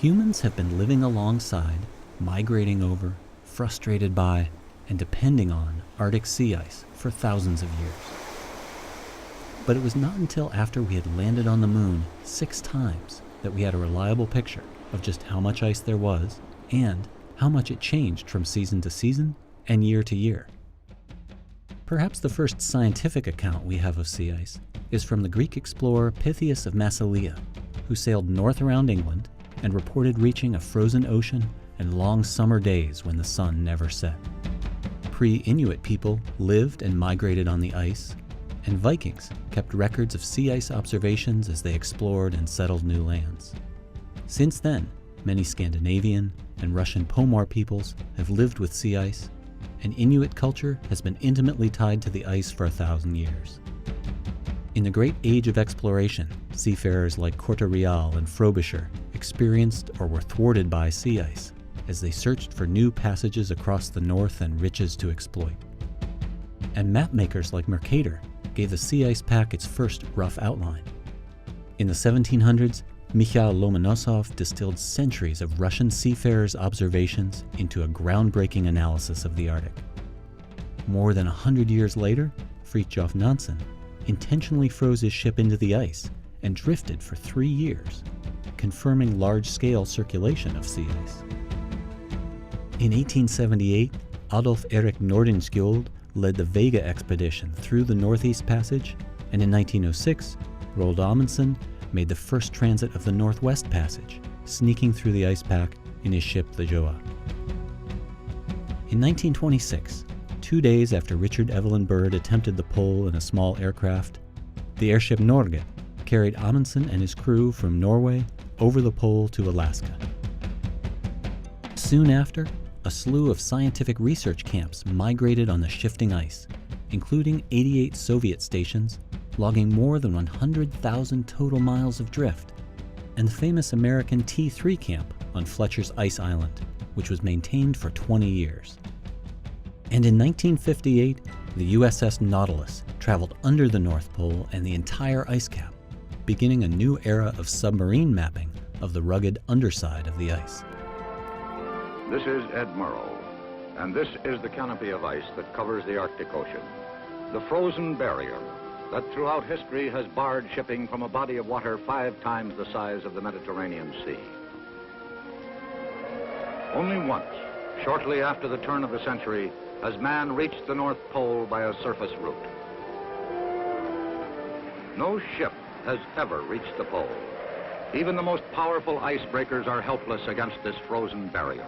Humans have been living alongside, migrating over, frustrated by, and depending on Arctic sea ice for thousands of years. But it was not until after we had landed on the moon 6 times that we had a reliable picture of just how much ice there was and how much it changed from season to season and year to year. Perhaps the first scientific account we have of sea ice is from the Greek explorer Pytheas of Massalia, who sailed north around England and reported reaching a frozen ocean and long summer days when the sun never set. Pre-Inuit people lived and migrated on the ice, and Vikings kept records of sea ice observations as they explored and settled new lands. Since then, many Scandinavian and Russian Pomor peoples have lived with sea ice, and Inuit culture has been intimately tied to the ice for 1,000 years. In the Great Age of Exploration, seafarers like Corte-Real and Frobisher experienced or were thwarted by sea ice as they searched for new passages across the north and riches to exploit. And mapmakers like Mercator gave the sea ice pack its first rough outline. In the 1700s, Mikhail Lomonosov distilled centuries of Russian seafarers' observations into a groundbreaking analysis of the Arctic. More than 100 years later, Fridtjof Nansen intentionally froze his ship into the ice and drifted for 3 years, confirming large-scale circulation of sea ice. In 1878, Adolf Erik Nordenskjöld led the Vega expedition through the Northeast Passage, and in 1906, Roald Amundsen made the first transit of the Northwest Passage, sneaking through the ice pack in his ship the Joa. In 1926, 2 days after Richard Evelyn Byrd attempted the pole in a small aircraft, the airship Norge carried Amundsen and his crew from Norway over the pole to Alaska. Soon after, a slew of scientific research camps migrated on the shifting ice, including 88 Soviet stations, logging more than 100,000 total miles of drift, and the famous American T3 camp on Fletcher's Ice Island, which was maintained for 20 years. And in 1958, the USS Nautilus traveled under the North Pole and the entire ice cap, beginning a new era of submarine mapping of the rugged underside of the ice. This is Ed Murrow, and this is the canopy of ice that covers the Arctic Ocean, the frozen barrier that throughout history has barred shipping from a body of water 5 times the size of the Mediterranean Sea. Only once, shortly after the turn of the century, has man reached the North Pole by a surface route. No ship has ever reached the pole. Even the most powerful icebreakers are helpless against this frozen barrier.